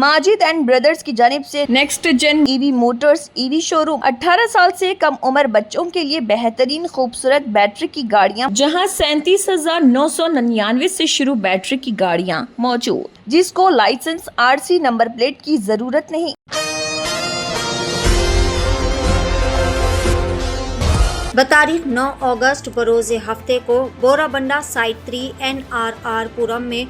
Majid and brothers की जानिब से next gen EV motors EV showroom 18 साल से कम उम्र बच्चों के लिए बेहतरीन खूबसूरत बैटरी की गाड़ियां, जहां 37,999 से शुरू बैटरी की गाड़ियां मौजूद, जिसको लाइसेंस आरसी नंबर प्लेट की जरूरत नहीं। बतारीख 9 अगस्त बरोज़े हफ्ते को बोराबंडा साइट 3 NRR पुरम में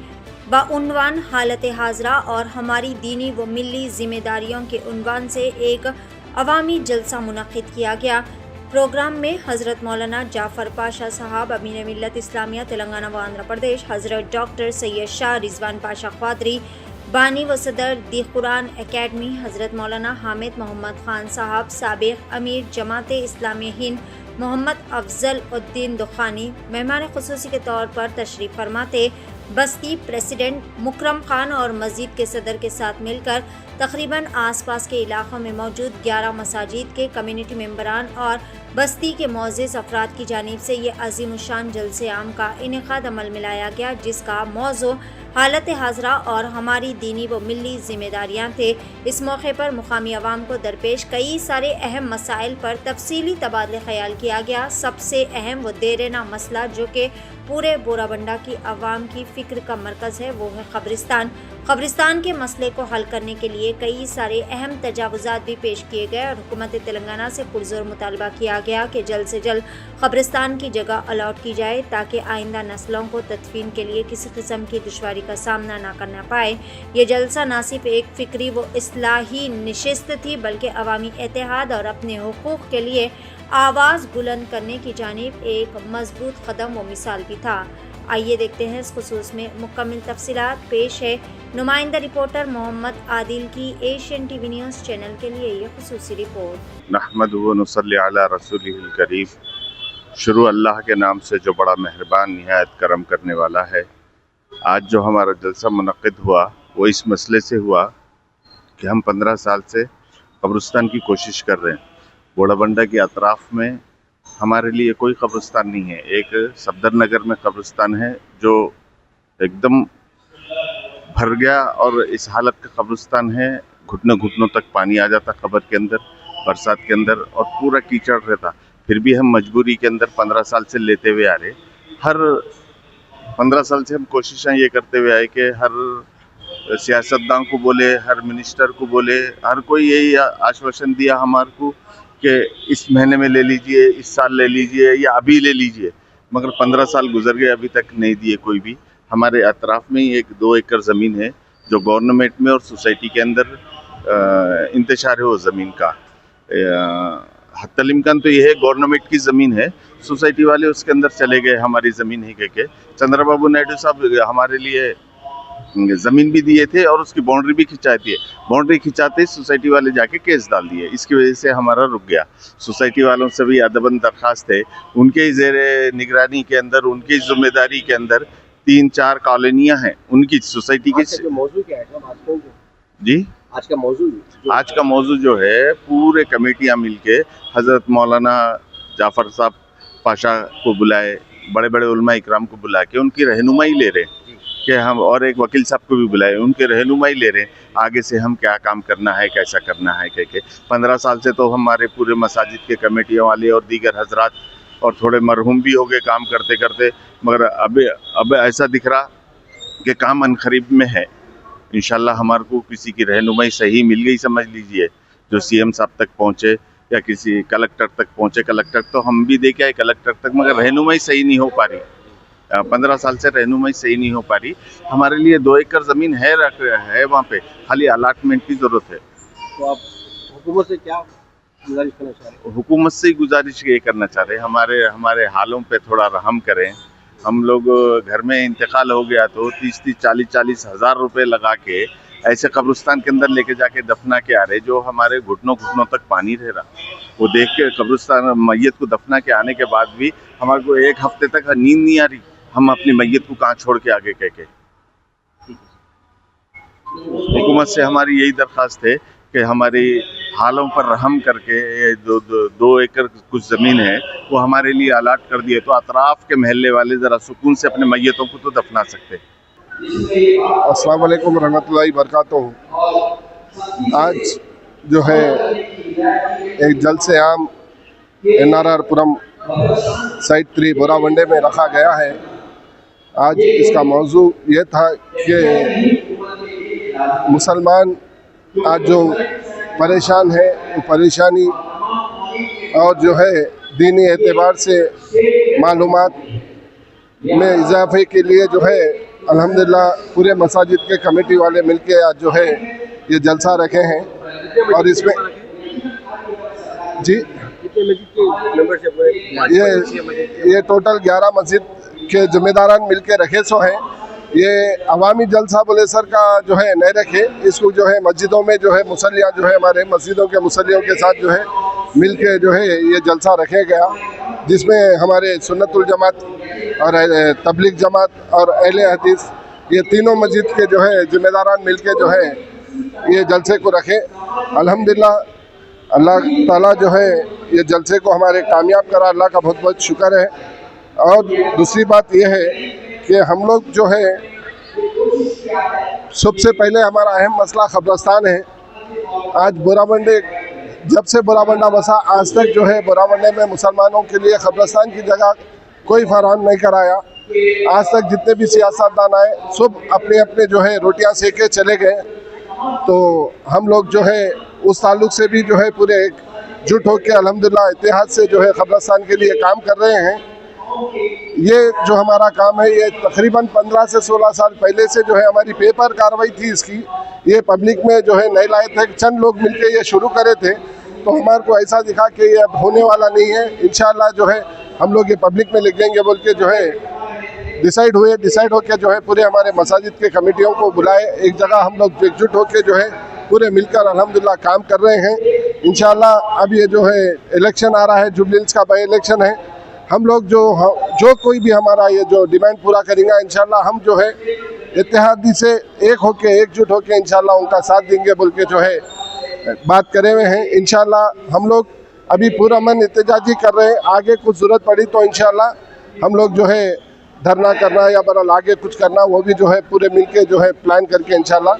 बउनवान हालत हाजरा और हमारी दीनी व मिली जिम्मेदारियों के उन्वान से एक अवामी जलसा मुनक्किद किया गया। प्रोग्राम में हज़रत मौलाना जाफ़र पाशा साहब अमीर मिल्लत इस्लामिया तेलंगाना व आंध्र प्रदेश, हज़रत डॉक्टर सैयद शाह रिजवान पाशा ख्वादरी बानी व सदर दी कुरान एकेडमी, हज़रत मौलाना हामिद मोहम्मद खान साहब साबिक़ अमीर जमाते इस्लामी हिंद मोहम्मद अफजल उद्दीन दुखानी मेहमान ख़ुसूसी के तौर पर तशरीफ़ फरमाते बस्ती प्रेसिडेंट मुकरम खान और मस्जिद के सदर के साथ मिलकर तकरीबन आसपास के इलाक़ों में मौजूद 11 मसाजिद के कम्युनिटी मेंबरान और बस्ती के मोअज़्ज़िज़ अफराद की जानिब से ये अज़ीमुश्शान जलसे आम का इनेकाद अमल में लाया गया, जिसका मौज़ू हालत हाजरा और हमारी दीनी व मिली जिम्मेदारियाँ थे। इस मौके पर मुकामी अवाम को दरपेश कई सारे अहम मसाइल पर तफसीली तबादले ख्याल किया गया। सबसे अहम व देरेना मसला जो कि पूरे बोराबंडा की अवाम की फ़िक्र का मरकज़ है, वो है कब्रिस्तान के मसले को हल करने के लिए कई सारे अहम तजावुज़ात भी पेश किए गए और हुकूमत तेलंगाना से पुरज़ोर मुतालबा किया गया कि जल्द से जल्द कब्रिस्तान की जगह अलॉट की जाए ताकि आइंदा नस्लों को तदफीन के लिए किसी किस्म की दुश्वारी का सामना ना करना पाए। ये जलसा ना सिर्फ एक फ़िक्री व इस्लाही नशिस्त थी, बल्कि अवामी इत्तेहाद और अपने हुकूक़ के लिए आवाज़ बुलंद करने की जानिब एक मजबूत कदम व मिसाल भी था। आइए देखते हैं इस खुसूस में मुकम्मल तफसीलात। पेश है नुमाइंदा रिपोर्टर मोहम्मद आदिल की एशियन टीवी न्यूज़ चैनल के लिए ये खुसूसी रिपोर्ट। नहमदु व नुसल्ली अला रसूलिहिल करीम। शुरू अल्लाह के नाम से जो बड़ा मेहरबान निहायत करम करने वाला है। आज जो हमारा जलसा मुनक्किद हुआ वो इस मसले से हुआ कि हम 15 साल से कब्रिस्तान की कोशिश कर रहे हैं। बोराबंडा के अतराफ़ में हमारे लिए कोई कब्रिस्तान नहीं है। एक सफदर नगर में कब्रिस्तान है जो एकदम भर गया और इस हालत का कब्रिस्तान है, घुटनों घुटनों तक पानी आ जाता कब्र के अंदर बरसात के अंदर और पूरा कीचड़ रहता। फिर भी हम मजबूरी के अंदर 15 साल से लेते हुए आ रहे। हर 15 साल से हम कोशिशें ये करते हुए आए कि हर सियासतदान को बोले, हर मिनिस्टर को बोले, हर कोई यही आश्वासन दिया हमारे को कि इस महीने में ले लीजिए, इस साल ले लीजिए या अभी ले लीजिए, मगर 15 साल गुजर गए, अभी तक नहीं दिए कोई भी। हमारे अतराफ़ में ही 1-2 एकड़ ज़मीन है जो गवर्नमेंट में और सोसाइटी के अंदर इंतशार है वो ज़मीन का। हत्तल इम्कान तो ये है गवर्नमेंट की ज़मीन है, सोसाइटी वाले उसके अंदर चले गए हमारी ज़मीन ही कह के। चंद्रबाबू नायडू साहब हमारे लिए ज़मीन भी दिए थे और उसकी बाउंड्री भी खिंचाई थी। बाउंड्री खिंचाते सोसाइटी वाले जाके केस डाल दिए, इसकी वजह से हमारा रुक गया। सोसाइटी वालों से भी अदबन दरख्वास्त है, उनके ज़ेरे निगरानी के अंदर, उनकी ज़िम्मेदारी के अंदर 3-4 कॉलोनियाँ हैं उनकी सोसाइटी की। मौजूद क्या है जी, आज का मौजू जो है पूरे कमेटियाँ मिलके हज़रत मौलाना जाफ़र साहब पाशा को बुलाए, बड़े बड़े उलमा इकराम को बुला के उनकी रहनुमाई ले रहे हैं कि हम, और एक वकील साहब को भी बुलाए, उनके रहनुमाई ले रहे हैं आगे से हम क्या काम करना है, कैसा करना है कह के। 15 साल से तो हमारे पूरे मसाजिद के कमेटियों वाले और दीगर हजरात और थोड़े मरहूम भी हो गए काम करते करते, मगर अब ऐसा दिख रहा कि काम अनखरीब में है। इंशाल्लाह हमारे को किसी की रहनुमाई सही मिल गई समझ लीजिए, जो CM साहब तक पहुँचे या किसी कलेक्टर तक पहुँचे। कलेक्टर तो हम भी देखे आए कलेक्टर तक, मगर रहनुमाई सही नहीं हो पा रही। 15 साल से रहनुमाई सही नहीं हो पा रही। हमारे लिए 2 एकड़ ज़मीन है वहाँ पे, खाली अलाटमेंट की ज़रूरत है। तो आप हुकूमत से क्या गुजारिश करना चाह रहे हैं? हुकूमत से ही गुजारिश ये करना चाह रहे हैं हमारे हालों पे थोड़ा रहम करें। हम लोग घर में इंतकाल हो गया तो 30-30, 40-40 हज़ार रुपये लगा के ऐसे कब्रिस्तान के अंदर लेके जाके दफना के आ रहे, जो हमारे घुटनों तक पानी रह रहा। वो देख के कब्रिस्तान मैयत को दफना के आने के बाद भी हमारे को 1 हफ्ते तक नींद नहीं आ रही, हम अपनी मैयत को कहाँ छोड़ के आगे कह के। हुकूमत से हमारी यही दरख्वास्त है कि हमारी हालों पर रहम करके ये 2 एकड़ कुछ ज़मीन है वो हमारे लिए अलाट कर दिए तो अतराफ़ के महल्ले वाले ज़रा सुकून से अपने मैयतों को तो दफना सकते। अस्सलाम वालेकुम रहमतुल्लाहि बरकातुहू। आज जो है एक जलसे आम NRR पुरम साइट 3 बोरावंडे में रखा गया है। आज इसका मौजू ये था कि मुसलमान आज जो परेशान है वो परेशानी और जो है दीनी एतबार से मालूमात में इजाफे के लिए जो है अल्हम्दुलिल्लाह पूरे मसाजिद के कमेटी वाले मिलके आज जो है ये जलसा रखे हैं। और इसमें जी कितने मस्जिद के मेंबरशिप ये टोटल 11 मस्जिद के जिम्मेदारान मिलके रखे सो हैं। ये अवामी जलसा बोले सर का जो है नहीं रखे, इसको जो है मस्जिदों में जो है मुसल्लियाँ जो है हमारे मस्जिदों के मुसल्लियों के साथ जो है मिलके जो है ये जलसा रखे गया, जिसमें हमारे सुन्नतुल जमात और तबलीग जमात और अहले हदीस ये तीनों मस्जिद के जो है जिम्मेदारान मिलके जो है ये जलसे को रखे। अल्हम्दुलिल्लाह अल्लाह ताला जो है ये जलसे को हमारे कामयाब करा, अल्लाह का बहुत बहुत शुक्र है। और दूसरी बात ये है कि हम लोग जो है सबसे पहले हमारा अहम मसला कब्रस्तान है। आज बोरावंडे जब से बोरावंडा बसा आज तक जो है बोरावंडे में मुसलमानों के लिए कब्रस्तान की जगह कोई फराहम नहीं कराया। आज तक जितने भी सियासतदान आए सब अपने अपने जो है रोटियां सेके चले गए। तो हम लोग जो है उस ताल्लुक से भी जो है पूरे एकजुट होकर अल्हम्दुलिल्लाह इत्तेहाद से जो है कब्रस्तान के लिए काम कर रहे हैं। ये जो हमारा काम है ये तकरीबन 15 से 16 साल पहले से जो है हमारी पेपर कार्रवाई थी इसकी, ये पब्लिक में जो है नहीं लाए थे, चंद लोग मिलके ये शुरू करे थे। तो हमारे को ऐसा दिखा कि ये अब होने वाला नहीं है, इंशाल्लाह जो है हम लोग ये पब्लिक में लिख देंगे बोल के जो है डिसाइड होके जो है पूरे हमारे मसाजिद के कमेटियों को बुलाए, एक जगह हम लोग एकजुट होके जो है पूरे मिलकर अल्हम्दुलिल्लाह काम कर रहे हैं। इंशाल्लाह अब ये जो है इलेक्शन आ रहा है, जुबली हिल्स का बाई इलेक्शन है, हम लोग जो कोई भी हमारा ये जो डिमांड पूरा करेंगे इंशाल्लाह हम जो है इत्तेहादी से एक होके एकजुट होके इंशाल्लाह उनका साथ देंगे बोल के जो है बात करे हुए हैं। इंशाल्लाह हम लोग अभी पूरा मन एहतजाजी कर रहे हैं, आगे कुछ ज़रूरत पड़ी तो इंशाल्लाह हम लोग जो है धरना करना या बरल आगे कुछ करना वो भी जो है पूरे मिलके जो है प्लान करके इंशाल्लाह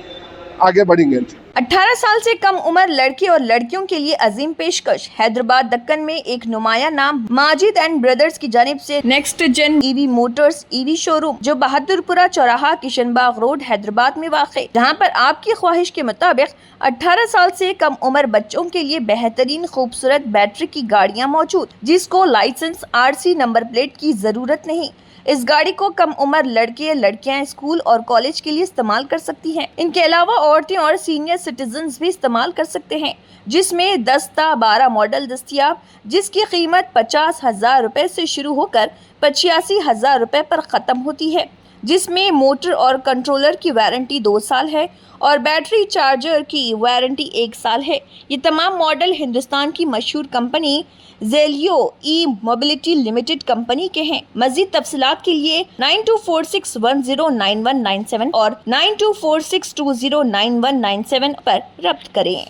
आगे बढ़ेंगे। 18 साल से कम उम्र लड़के और लड़कियों के लिए अजीम पेशकश। हैदराबाद दक्कन में एक नुमाया नाम माजिद एंड ब्रदर्स की जानिब से next gen EV motors EV showroom जो बहादुरपुरा चौराहा किशनबाग रोड हैदराबाद में वाक़, जहां पर आपकी ख्वाहिश के मुताबिक 18 साल से कम उम्र बच्चों के लिए बेहतरीन खूबसूरत बैटरी की गाड़ियाँ मौजूद, जिसको लाइसेंस RC नंबर प्लेट की जरूरत नहीं। इस गाड़ी को कम उम्र लड़के लड़कियां स्कूल और कॉलेज के लिए इस्तेमाल कर सकती हैं। इनके अलावा औरतें और सीनियर सिटीजन्स भी इस्तेमाल कर सकते हैं, जिसमें 10-12 मॉडल दस्तियाब, जिसकी कीमत 50,000 रुपए से शुरू होकर 85,000 रुपए पर ख़त्म होती है, जिसमें मोटर और कंट्रोलर की वारंटी 2 साल है और बैटरी चार्जर की वारंटी 1 साल है। ये तमाम मॉडल हिंदुस्तान की मशहूर कंपनी जेलियो ई मोबिलिटी लिमिटेड कंपनी के हैं। मज़ीद तफसीलात के लिए 9246109197 और 9246209197 पर रब्त करें।